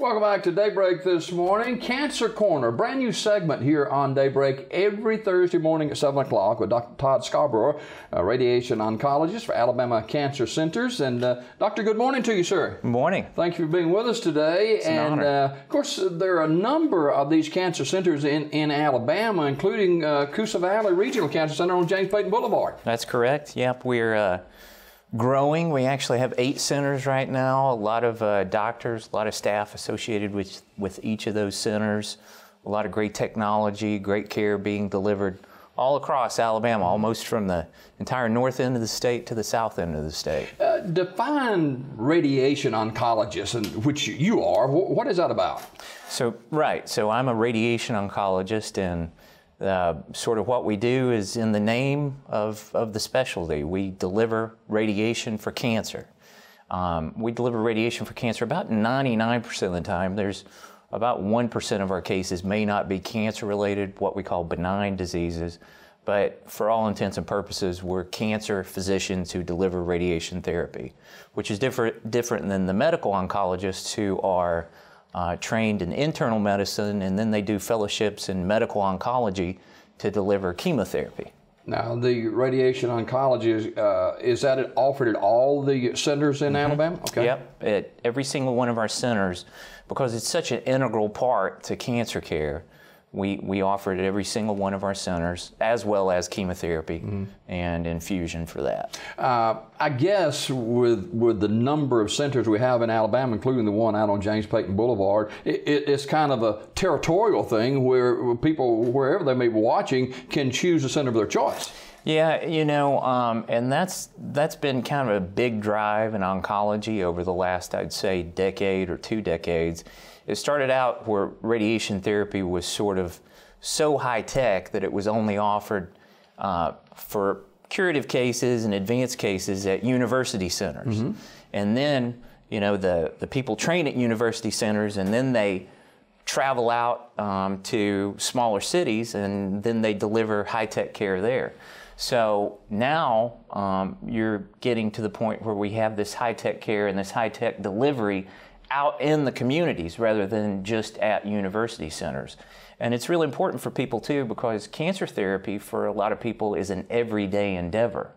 Welcome back to Daybreak this morning. Cancer Corner, brand new segment here on Daybreak every Thursday morning at 7 o'clock with Dr. Todd Scarbrough, a radiation oncologist for Alabama Cancer Centers. And Doctor, good morning to you, sir. Good morning. Thank you for being with us today. It's an honor. Of course, there are a number of these cancer centers in Alabama, including Coosa Valley Regional Cancer Center on James Payton Boulevard. That's correct. Yep, we're growing. We actually have 8 centers right now, a lot of doctors, a lot of staff associated with each of those centers, a lot of great technology, great care being delivered all across Alabama, almost from the entire north end of the state to the south end of the state. Define radiation oncologist, and which you are. What is that about? So I'm a radiation oncologist, and sort of what we do is in the name of the specialty. We deliver radiation for cancer. We deliver radiation for cancer about 99% of the time. There's about 1% of our cases may not be cancer related, what we call benign diseases, but for all intents and purposes, we're cancer physicians who deliver radiation therapy, which is different than the medical oncologists who are trained in internal medicine, and then they do fellowships in medical oncology to deliver chemotherapy. Now, the radiation oncology, is that offered at all the centers in Alabama? Okay. Yep, at every single one of our centers, because it's such an integral part to cancer care. We offer it at every single one of our centers, as well as chemotherapy and infusion for that. I guess with the number of centers we have in Alabama, including the one out on James Payton Boulevard, it's kind of a territorial thing where people, wherever they may be watching, can choose a center of their choice. Yeah, you know, and that's been kind of a big drive in oncology over the last, I'd say, decade or 2 decades. It started out where radiation therapy was sort of so high-tech that it was only offered for curative cases and advanced cases at university centers. And then, you know, the people train at university centers, and then they travel out to smaller cities, and then they deliver high-tech care there. So now you're getting to the point where we have this high-tech care and this high-tech delivery out in the communities rather than just at university centers. And it's really important for people too, because cancer therapy for a lot of people is an everyday endeavor.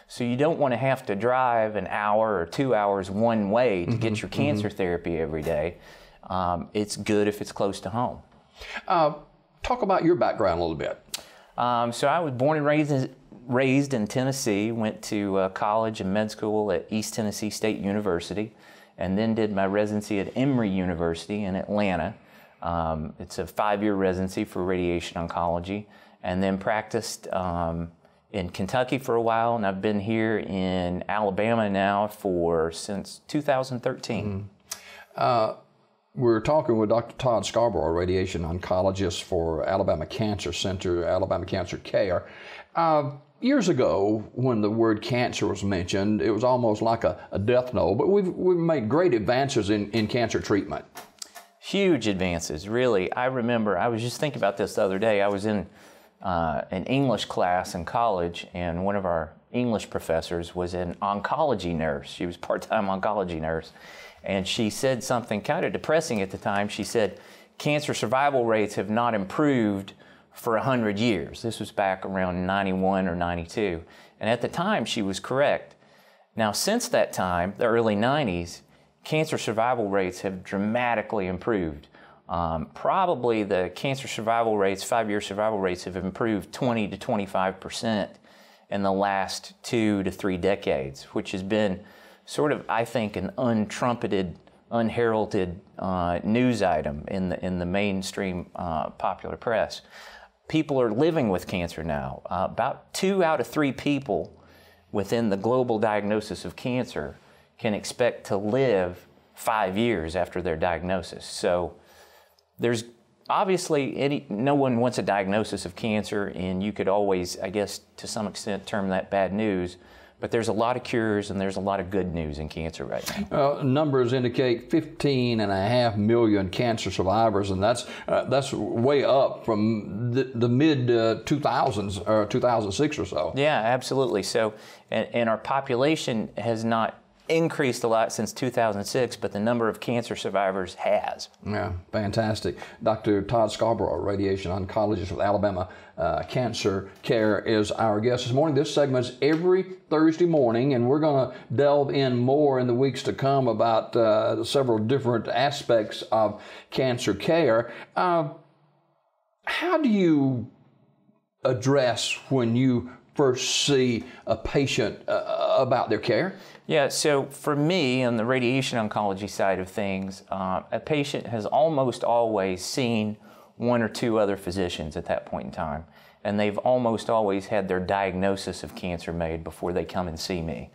So you don't want to have to drive an hour or 2 hours one way to get your cancer therapy every day. It's good if it's close to home. Talk about your background a little bit. So I was born and raised in Tennessee, went to college and med school at East Tennessee State University, and then did my residency at Emory University in Atlanta. It's a 5-year residency for radiation oncology, and then practiced in Kentucky for a while, and I've been here in Alabama now since 2013. We're talking with Dr. Todd Scarbrough, a radiation oncologist for Alabama Cancer Center, Alabama Cancer Care. Years ago, when the word cancer was mentioned, it was almost like a death knell, but we've made great advances in cancer treatment. Huge advances, really. I remember, I was just thinking about this the other day. I was in an English class in college, and one of our English professors was an oncology nurse. She was a part-time oncology nurse, and she said something kind of depressing at the time. She said, cancer survival rates have not improved for 100 years. This was back around 91 or 92. And at the time, she was correct. Now, since that time, the early 90s, cancer survival rates have dramatically improved. Probably the cancer survival rates, 5-year survival rates, have improved 20 to 25% in the last 2 to 3 decades, which has been sort of, I think, an untrumpeted, unheralded news item in the mainstream popular press. People are living with cancer now. About 2 out of 3 people within the global diagnosis of cancer can expect to live 5 years after their diagnosis. So there's obviously no one wants a diagnosis of cancer, and you could always, I guess, to some extent term that bad news. But there's a lot of cures and there's a lot of good news in cancer right now. Numbers indicate 15.5 million cancer survivors, and that's way up from the mid 2000s or 2006 or so. Yeah, absolutely. So, and our population has not increased a lot since 2006, but the number of cancer survivors has. Yeah, fantastic. Dr. Todd Scarbrough, radiation oncologist with Alabama Cancer Care, is our guest this morning. This segment's every Thursday morning, and we're going to delve in more in the weeks to come about several different aspects of cancer care. How do you address when you first see a patient about their care? Yeah, so for me, on the radiation oncology side of things, a patient has almost always seen one or two other physicians at that point in time, and they've almost always had their diagnosis of cancer made before they come and see me.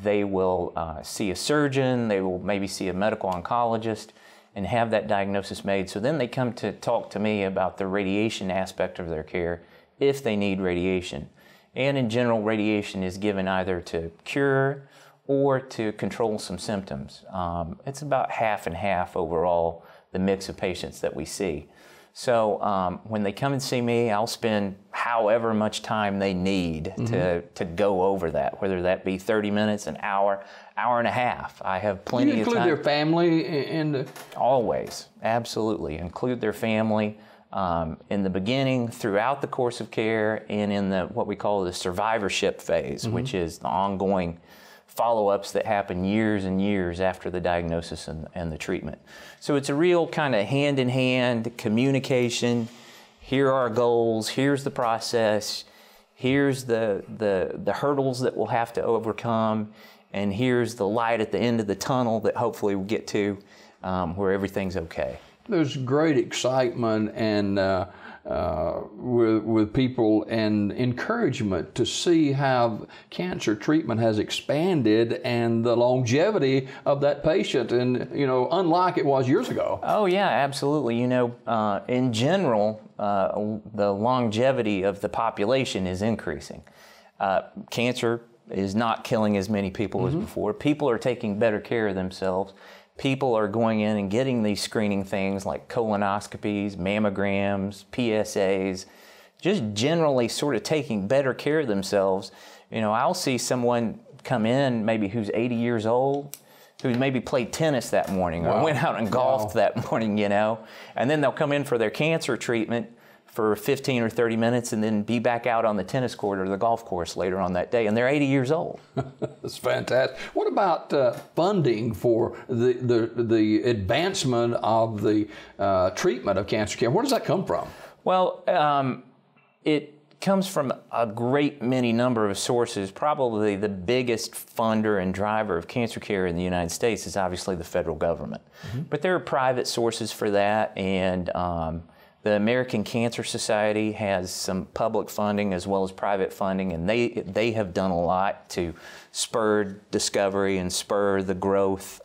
They will see a surgeon, they will maybe see a medical oncologist, and have that diagnosis made. So then they come to talk to me about the radiation aspect of their care if they need radiation. And in general, radiation is given either to cure or to control some symptoms. It's about half and half overall, the mix of patients that we see. So when they come and see me, I'll spend however much time they need to go over that, whether that be 30 minutes, an hour, hour and a half. I have plenty of time. Do you include their family in the... Always, absolutely. Include their family. In the beginning, throughout the course of care, and in the what we call the survivorship phase, which is the ongoing follow-ups that happen years and years after the diagnosis and the treatment. So it's a real kind of hand-in-hand communication. Here are our goals, here's the process, here's the hurdles that we'll have to overcome, and here's the light at the end of the tunnel that hopefully we'll get to where everything's okay. There's great excitement and with people and encouragement to see how cancer treatment has expanded and the longevity of that patient, and unlike it was years ago. Oh yeah, absolutely. In general, the longevity of the population is increasing. Cancer is not killing as many people as before. People are taking better care of themselves. People are going in and getting these screening things like colonoscopies, mammograms, PSAs, just generally sort of taking better care of themselves. I'll see someone come in maybe who's 80 years old, who maybe played tennis that morning or went out and golfed that morning, and then they'll come in for their cancer treatment for 15 or 30 minutes and then be back out on the tennis court or the golf course later on that day, and they're 80 years old. That's fantastic. What about funding for the advancement of the treatment of cancer care? Where does that come from? Well, it comes from a great many number of sources. Probably the biggest funder and driver of cancer care in the United States is obviously the federal government. But there are private sources for that, and the American Cancer Society has some public funding as well as private funding, and they have done a lot to spur discovery and spur the growth,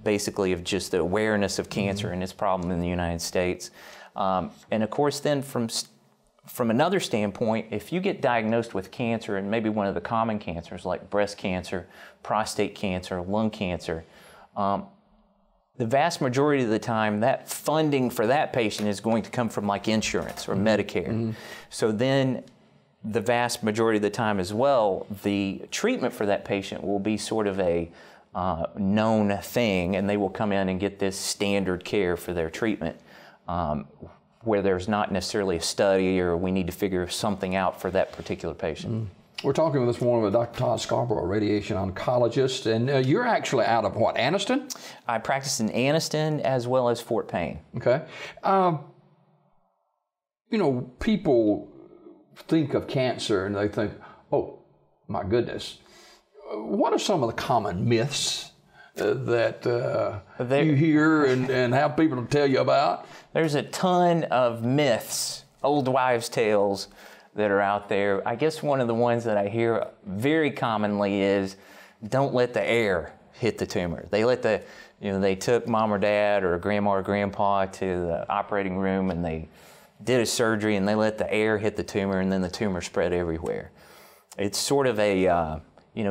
basically, of just the awareness of cancer and its problem in the United States. And of course, then from another standpoint, if you get diagnosed with cancer, and maybe one of the common cancers like breast cancer, prostate cancer, lung cancer, the vast majority of the time, that funding for that patient is going to come from like insurance or Medicare. So then the vast majority of the time as well, the treatment for that patient will be sort of a known thing, and they will come in and get this standard care for their treatment, where there's not necessarily a study or we need to figure something out for that particular patient. We're talking this morning with Dr. Todd Scarbrough, a radiation oncologist, and you're actually out of what, Anniston? I practice in Anniston as well as Fort Payne. Okay. People think of cancer and they think, oh, my goodness. What are some of the common myths that you hear and have people to tell you about? There's a ton of myths, old wives' tales, that are out there. I guess one of the ones that I hear very commonly is, don't let the air hit the tumor. They took mom or dad or grandma or grandpa to the operating room and they did a surgery and they let the air hit the tumor and then the tumor spread everywhere. It's sort of a,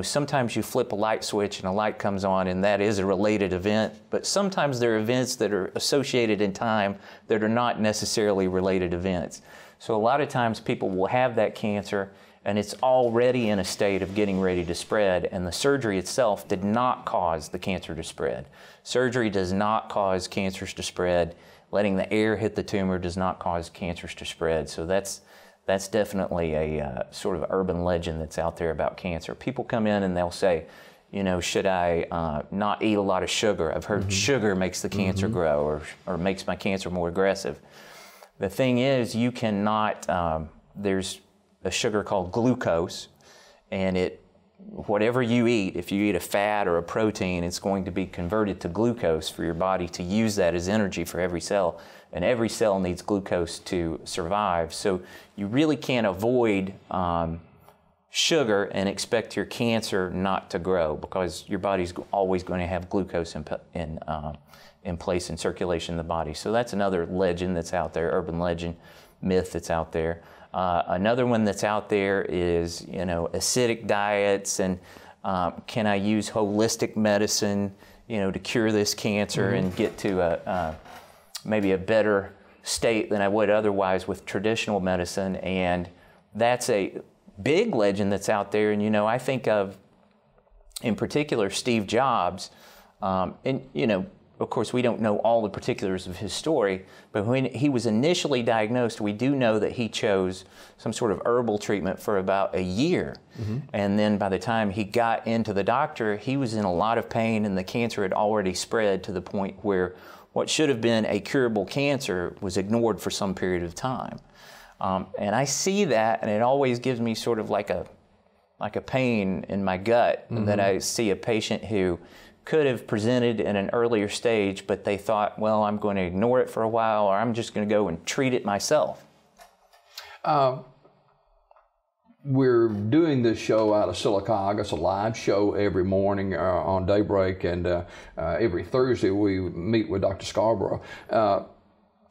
sometimes you flip a light switch and a light comes on and that is a related event, but sometimes there are events that are associated in time that are not necessarily related events. So a lot of times people will have that cancer and it's already in a state of getting ready to spread, and the surgery itself did not cause the cancer to spread. Surgery does not cause cancers to spread. Letting the air hit the tumor does not cause cancers to spread. So that's definitely a sort of urban legend that's out there about cancer. People come in and they'll say, you know, should I not eat a lot of sugar? I've heard sugar makes the cancer grow or makes my cancer more aggressive. The thing is, you cannot, there's a sugar called glucose, and whatever you eat, if you eat a fat or a protein, it's going to be converted to glucose for your body to use that as energy for every cell. And every cell needs glucose to survive. So you really can't avoid sugar and expect your cancer not to grow, because your body's always going to have glucose in place in circulation in the body. So that's another legend that's out there, urban legend, myth that's out there. Another one that's out there is, you know, acidic diets, and can I use holistic medicine, you know, to cure this cancer and get to maybe a better state than I would otherwise with traditional medicine. And that's a big legend that's out there. And, you know, I think of, in particular, Steve Jobs, and, you know, of course, we don't know all the particulars of his story, but when he was initially diagnosed, we do know that he chose some sort of herbal treatment for about a year. And then by the time he got into the doctor, he was in a lot of pain, and the cancer had already spread to the point where what should have been a curable cancer was ignored for some period of time. And I see that, and it always gives me sort of like a pain in my gut that I see a patient who could have presented in an earlier stage, but they thought, well, I'm going to ignore it for a while, or I'm just going to go and treat it myself. We're doing this show out of Sylacauga. It's a live show every morning on Daybreak, and every Thursday we meet with Dr. Scarbrough.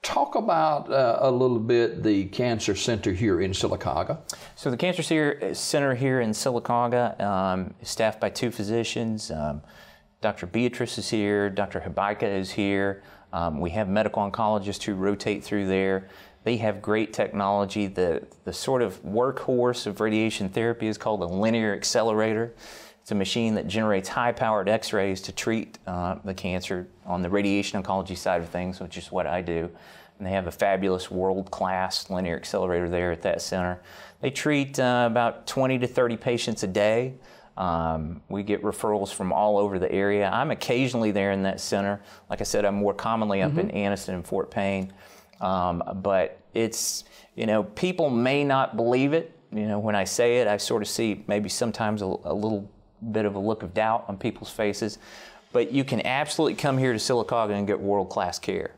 Talk about a little bit the Cancer Center here in Sylacauga. So the Cancer Center here in Sylacauga is staffed by 2 physicians. Dr. Beatrice is here, Dr. Habaika is here. We have medical oncologists who rotate through there. They have great technology. The sort of workhorse of radiation therapy is called a linear accelerator. It's a machine that generates high-powered X-rays to treat the cancer on the radiation oncology side of things, which is what I do. And they have a fabulous world-class linear accelerator there at that center. They treat about 20 to 30 patients a day. We get referrals from all over the area. I'm occasionally there in that center. Like I said, I'm more commonly up in Anniston and Fort Payne. But it's, you know, people may not believe it. You know, when I say it, I sort of see maybe sometimes a little bit of a look of doubt on people's faces. But you can absolutely come here to Sylacauga and get world-class care.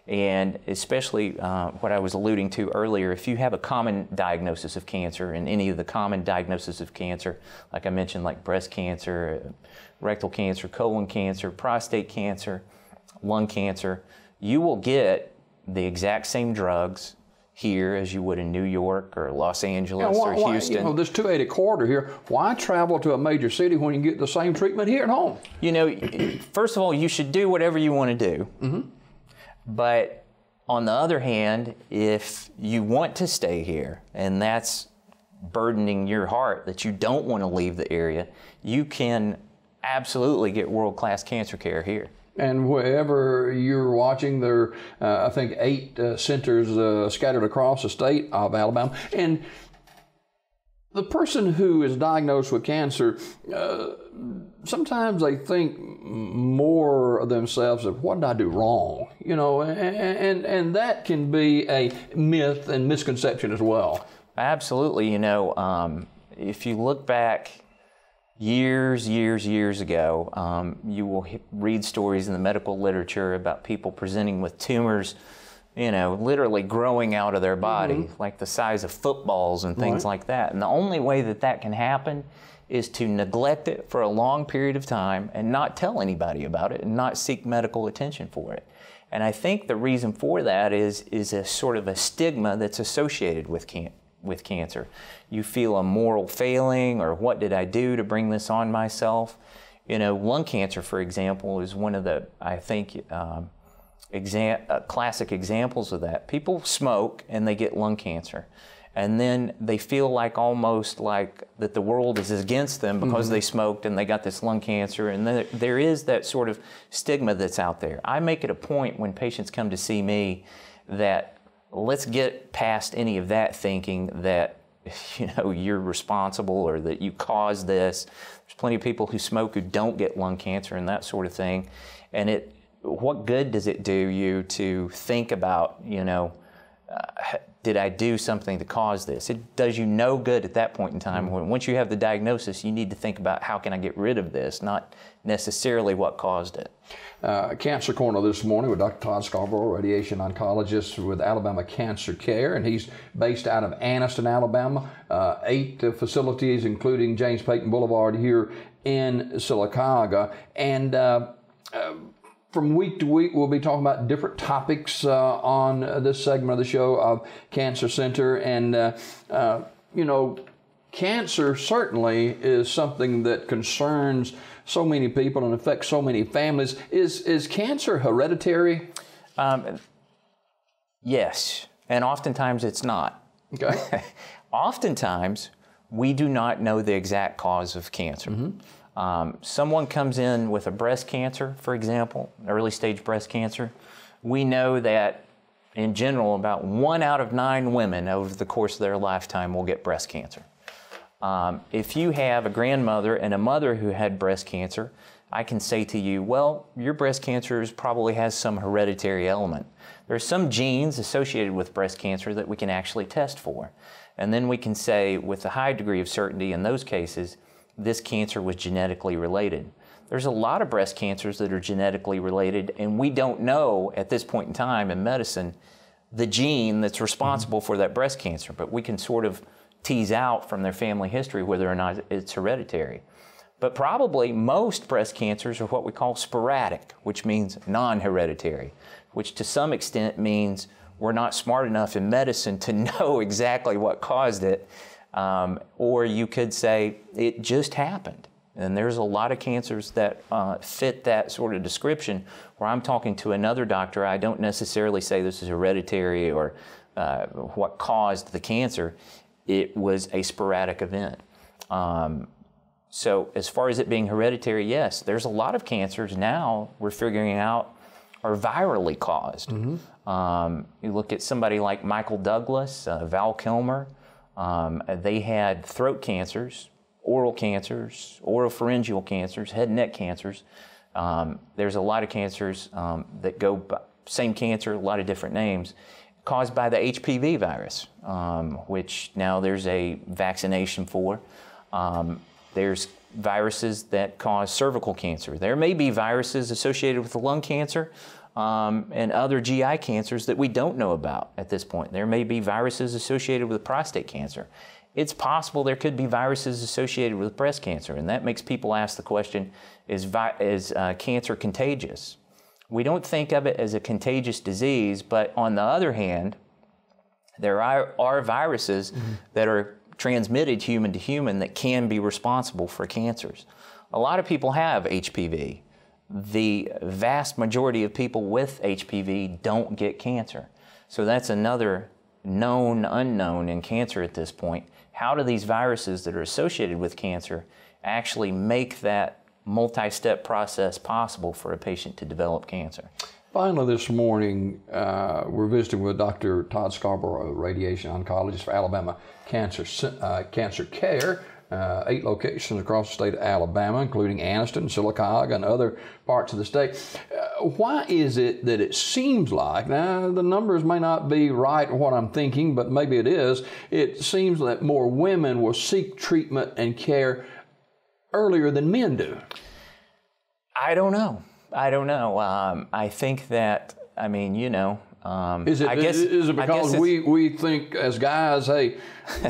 And especially what I was alluding to earlier, if you have a common diagnosis of cancer, and any of the common diagnoses of cancer, like I mentioned, like breast cancer, rectal cancer, colon cancer, prostate cancer, lung cancer, you will get the exact same drugs here as you would in New York or Los Angeles or Houston. You know, this 280 corridor here, why travel to a major city when you can get the same treatment here at home? You know, first of all, you should do whatever you want to do. But on the other hand, if you want to stay here, and that's burdening your heart that you don't want to leave the area, you can absolutely get world-class cancer care here. And wherever you're watching, there are, I think, 8 centers scattered across the state of Alabama. And the person who is diagnosed with cancer, sometimes they think more of themselves of what did I do wrong, you know, and that can be a myth and misconception as well. Absolutely. You know, if you look back years ago, you will read stories in the medical literature about people presenting with tumors, you know, literally growing out of their body, like the size of footballs and things like that. And the only way that that can happen is to neglect it for a long period of time and not tell anybody about it and not seek medical attention for it. And I think the reason for that is a sort of a stigma that's associated with cancer. You feel a moral failing, or what did I do to bring this on myself? You know, lung cancer, for example, is one of the, I think, classic examples of that. People smoke and they get lung cancer. And then they feel like almost like that the world is against them because they smoked and they got this lung cancer. And there is that sort of stigma that's out there. I make it a point when patients come to see me that let's get past any of that thinking that, you know, you're responsible or that you caused this. There's plenty of people who smoke who don't get lung cancer and that sort of thing. And what good does it do you to think about, you know, did I do something to cause this? It does you no good at that point in time. Once you have the diagnosis, you need to think about how can I get rid of this, not necessarily what caused it. Cancer Corner this morning with Dr. Todd Scarbrough, radiation oncologist with Alabama Cancer Care, and he's based out of Anniston, Alabama. 8 facilities, including James Payton Boulevard here in Sylacauga. And from week to week, we'll be talking about different topics on this segment of the show of Cancer Center. And, you know, cancer certainly is something that concerns so many people and affects so many families. Is cancer hereditary? Yes, and oftentimes it's not. Okay. Oftentimes, we do not know the exact cause of cancer. Someone comes in with a breast cancer, for example, early stage breast cancer. We know that in general, about 1 out of 9 women over the course of their lifetime will get breast cancer. If you have a grandmother and a mother who had breast cancer, I can say to you, well, your breast cancer probably has some hereditary element. There are some genes associated with breast cancer that we can actually test for. And then we can say with a high degree of certainty in those cases, this cancer was genetically related. There's a lot of breast cancers that are genetically related, and we don't know at this point in time in medicine the gene that's responsible for that breast cancer, but we can sort of tease out from their family history whether or not it's hereditary. But probably most breast cancers are what we call sporadic, which means non-hereditary, which to some extent means we're not smart enough in medicine to know exactly what caused it. Or you could say it just happened. And there's a lot of cancers that fit that sort of description where I'm talking to another doctor. I don't necessarily say this is hereditary or what caused the cancer. It was a sporadic event. So as far as it being hereditary, yes, there's a lot of cancers now we're figuring out are virally caused. You look at somebody like Michael Douglas, Val Kilmer. They had throat cancers, oral cancers, oropharyngeal cancers, head and neck cancers. There's a lot of cancers that go by, same cancer, a lot of different names, caused by the HPV virus, which now there's a vaccination for. There's viruses that cause cervical cancer. There may be viruses associated with the lung cancer and other GI cancers that we don't know about at this point. There may be viruses associated with prostate cancer. It's possible there could be viruses associated with breast cancer, and that makes people ask the question, is cancer contagious? We don't think of it as a contagious disease, but on the other hand, there are viruses that are transmitted human to human that can be responsible for cancers. A lot of people have HPV. The vast majority of people with HPV don't get cancer. So that's another known unknown in cancer at this point. How do these viruses that are associated with cancer actually make that multi-step process possible for a patient to develop cancer? Finally, this morning, we're visiting with Dr. Todd Scarbrough, radiation oncologist for Alabama Cancer Care. 8 locations across the state of Alabama, including Anniston, Sylacauga, and other parts of the state. Why is it that it seems like, now the numbers may not be right in what I'm thinking, but maybe it is, it seems that more women will seek treatment and care earlier than men do? I don't know. I think that, I mean, you know, is it because we think as guys, hey,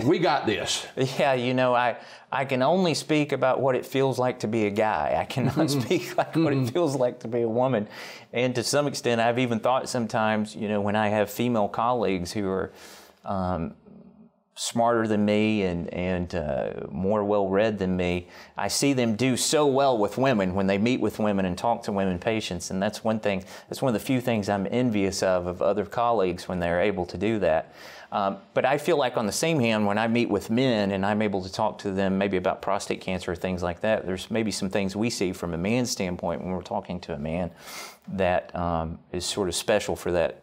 we got this? Yeah, you know, I can only speak about what it feels like to be a guy. I cannot speak like what it feels like to be a woman. And to some extent, I've even thought sometimes, you know, when I have female colleagues who are smarter than me and more well-read than me, I see them do so well with women when they meet with women and talk to women patients, and that's one of the few things I'm envious of other colleagues when they're able to do that. But I feel like on the same hand, when I meet with men and I'm able to talk to them maybe about prostate cancer or things like that, there's maybe some things we see from a man's standpoint when we're talking to a man that is sort of special for that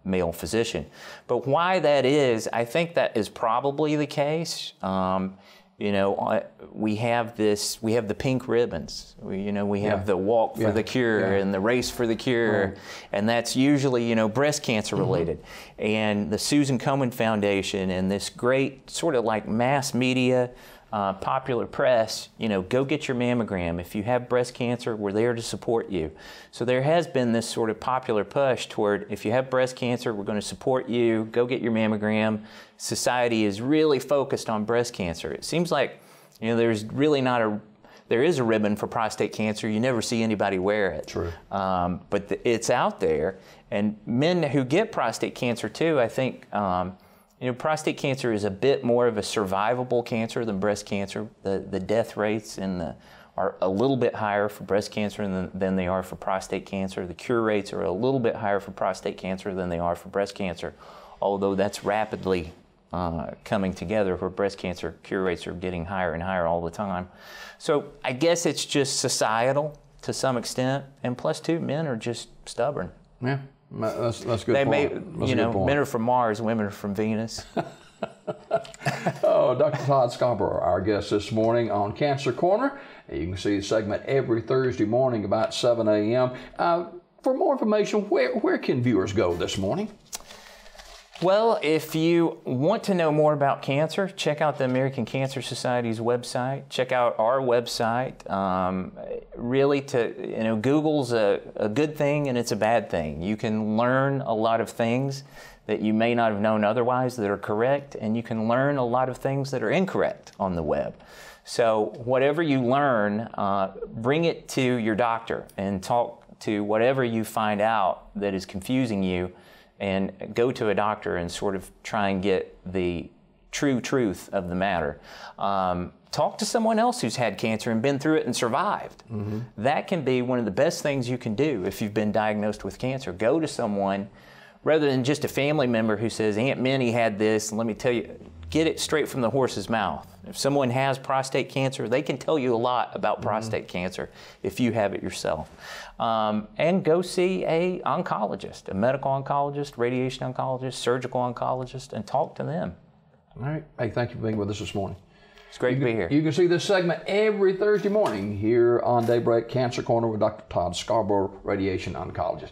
male physician. But why that is, I think that is probably the case. You know, we have the pink ribbons. We have the walk for the cure and the race for the cure, and that's usually, you know, breast cancer related. And the Susan Komen Foundation and this great sort of like mass media, popular press, you know, go get your mammogram. If you have breast cancer, we're there to support you. So there has been this sort of popular push toward, if you have breast cancer, we're going to support you, go get your mammogram. Society is really focused on breast cancer. It seems like, you know, there is a ribbon for prostate cancer. You never see anybody wear it. True. But it's out there. And men who get prostate cancer too, I think, you know, prostate cancer is a bit more of a survivable cancer than breast cancer. The death rates are a little bit higher for breast cancer than they are for prostate cancer. The cure rates are a little bit higher for prostate cancer than they are for breast cancer, although that's rapidly coming together where breast cancer cure rates are getting higher and higher all the time. So I guess it's just societal to some extent, and plus too, men are just stubborn. Yeah. That's a good they point. May, you know, men are from Mars, women are from Venus. Oh, Dr. Todd Scarbrough, our guest this morning on Cancer Corner. You can see the segment every Thursday morning about 7 a.m. For more information, where can viewers go this morning? Well, if you want to know more about cancer, check out the American Cancer Society's website. Check out our website. Really, Google's a good thing and it's a bad thing. You can learn a lot of things that you may not have known otherwise that are correct, and you can learn a lot of things that are incorrect on the web. So whatever you learn, bring it to your doctor and talk to whatever you find out that is confusing you, and go to a doctor and sort of try and get the true truth of the matter. Talk to someone else who's had cancer and been through it and survived. That can be one of the best things you can do if you've been diagnosed with cancer. Go to someone rather than just a family member who says, Aunt Minnie had this, and let me tell you, get it straight from the horse's mouth. If someone has prostate cancer, they can tell you a lot about prostate cancer if you have it yourself. And go see an oncologist, a medical oncologist, radiation oncologist, surgical oncologist, and talk to them. All right. Hey, thank you for being with us this morning. It's great to be here. You can see this segment every Thursday morning here on Daybreak Cancer Corner with Dr. Todd Scarbrough, radiation oncologist.